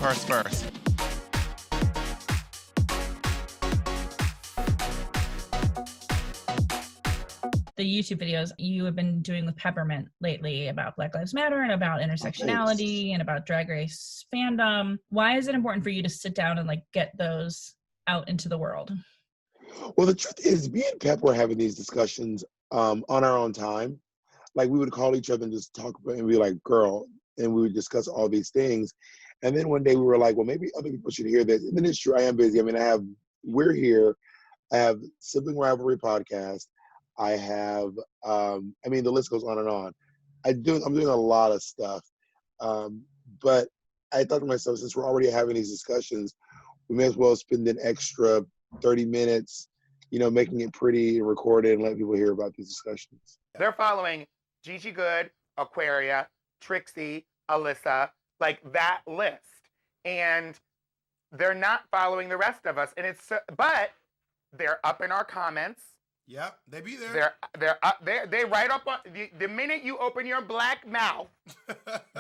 First. The YouTube videos you have been doing with Peppermint lately about Black Lives Matter and about intersectionality and about Drag Race fandom. Why is it important for you to sit down and like get those out into the world? Well, the truth is, me and Pep were having these discussions on our own time. Like, we would call each other and just talk about and be like, girl, and we would discuss all these things. And then one day we were like, well, maybe other people should hear this. And then it's true, I am busy. I mean, we're here. I have Sibling Rivalry podcast. I have, the list goes on and on. I'm doing a lot of stuff. But I thought to myself, since we're already having these discussions, we may as well spend an extra 30 minutes, making it pretty and recorded and let people hear about these discussions. They're following Gigi Good, Aquaria, Trixie, Alyssa, like that list. And they're not following the rest of us. And but they're up in our comments. Yep, they be there. They're up there. They right up on the minute you open your black mouth,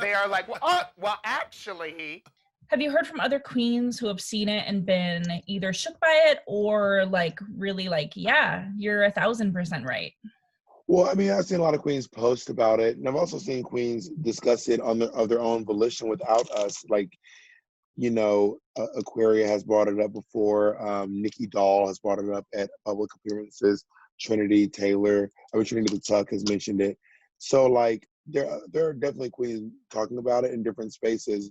they are like, well, actually. Have you heard from other queens who have seen it and been either shook by it or like really like, yeah, you're 1,000% right? Well, I mean, I've seen a lot of queens post about it, and I've also seen queens discuss it of their own volition without us. Like, Aquaria has brought it up before. Nikki Doll has brought it up at public appearances. Trinity the Tuck has mentioned it. So, like, there are definitely queens talking about it in different spaces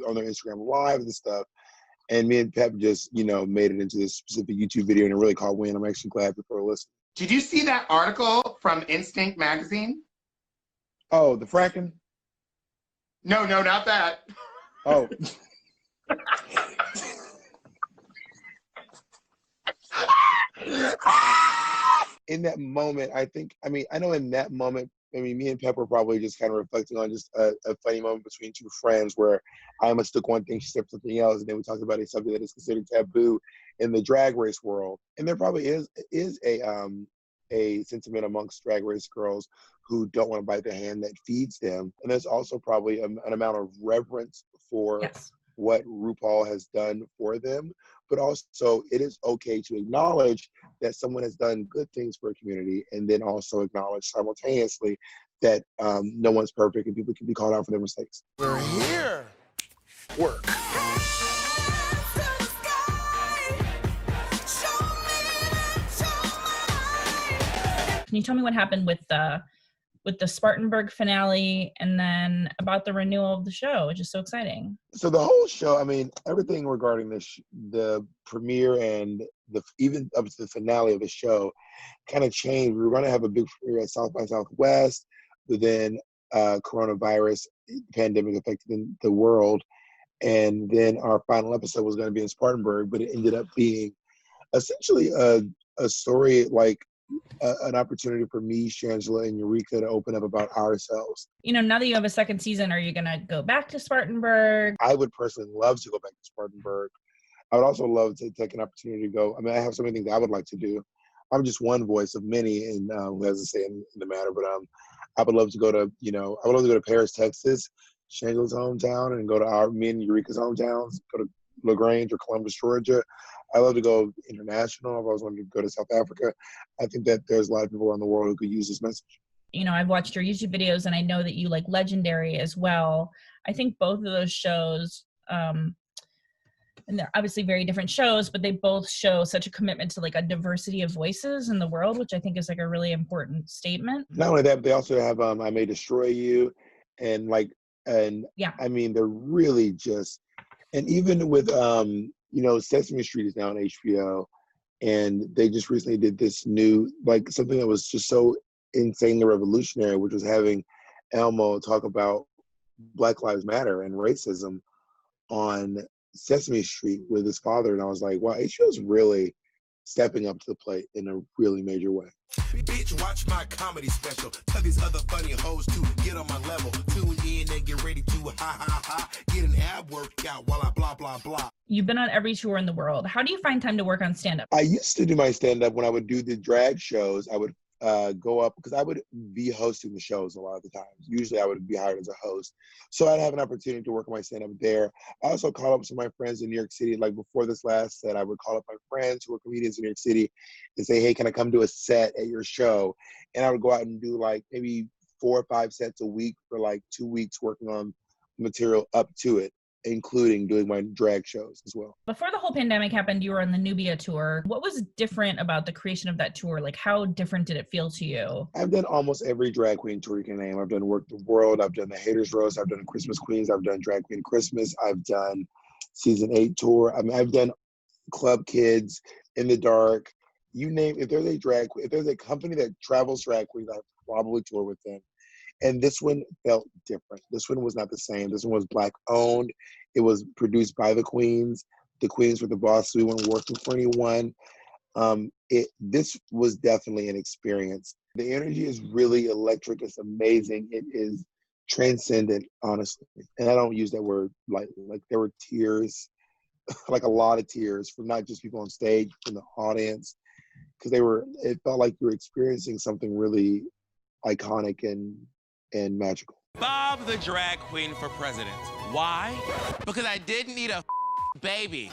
on their Instagram Live and stuff. And me and Pep just, made it into this specific YouTube video and it really caught wind. I'm actually glad people are listening. Did you see that article from Instinct magazine? Oh, the fracking? No, not that. Oh. In that moment, me and Pep were probably just kind of reflecting on just a funny moment between two friends where I mistook one thing, she said something else, and then we talked about something that is considered taboo in the drag race world. And there probably is a sentiment amongst drag race girls who don't want to bite the hand that feeds them. And there's also probably an amount of reverence for what RuPaul has done for them. But also, it is okay to acknowledge that someone has done good things for a community, and then also acknowledge simultaneously that no one's perfect and people can be called out for their mistakes. We're here. Work. Can you tell me what happened with the Spartanburg finale and then about the renewal of the show, which is so exciting? So the whole show, everything regarding the premiere and even up to the finale of the show kind of changed. We were going to have a big premiere at South by Southwest, but then coronavirus pandemic affected the world. And then our final episode was going to be in Spartanburg, but it ended up being essentially a story like an opportunity for me, Shangela, and Eureka to open up about ourselves. Now that you have a second season, are you going to go back to Spartanburg? I would personally love to go back to Spartanburg. I would also love to take an opportunity to go. I have so many things I would like to do. I'm just one voice of many, and who has a say in the matter. But I would love to go to Paris, Texas, Shangela's hometown, and go to me and Eureka's hometowns, go to LaGrange or Columbus, Georgia. I love to go international. I've always wanted to go to South Africa. I think that there's a lot of people around the world who could use this message. I've watched your YouTube videos and I know that you like Legendary as well. I think both of those shows, and they're obviously very different shows, but they both show such a commitment to like a diversity of voices in the world, which I think is like a really important statement. Not only that, but they also have I May Destroy You and they're really just, and even with, Sesame Street is now on HBO, and they just recently did this new, like something that was just so insanely revolutionary, which was having Elmo talk about Black Lives Matter and racism on Sesame Street with his father. And I was like, wow, HBO's really stepping up to the plate in a really major way. Bitch, watch my comedy special. Tell these other funny hoes to get on my level. Tune in and get ready to ha. Get an ab workout while I blah, blah, blah. You've been on every tour in the world. How do you find time to work on stand-up? I used to do my stand-up when I would do the drag shows. I would go up, because I would be hosting the shows a lot of the times. Usually I would be hired as a host. So I'd have an opportunity to work on my stand-up there. I also call up some of my friends in New York City. Like before this last set, I would call up my friends who are comedians in New York City and say, hey, can I come do a set at your show? And I would go out and do like maybe 4 or 5 sets a week for like 2 weeks, working on material up to it, including doing my drag shows as well. Before the whole pandemic happened, you were on the Nubia tour. What was different about the creation of that tour? Like, how different did it feel to you? I've done almost every drag queen tour you can name. I've done Work the World, I've done the Haters Roast, I've done Christmas Queens, I've done Drag Queen Christmas, I've done Season 8 tour. I mean, I've done Club Kids, In the Dark, you name, if there's a drag queen, if there's a company that travels drag queens, I probably tour with them. And this one felt different. This one was not the same. This one was Black owned. It was produced by the queens. The queens were the boss. We weren't working for anyone. This was definitely an experience. The energy is really electric. It's amazing. It is transcendent, honestly. And I don't use that word lightly. Like there were tears, like a lot of tears from not just people on stage, from the audience, because it felt like you were experiencing something really iconic and magical. Bob the drag queen for president. Why? Because I didn't need a baby.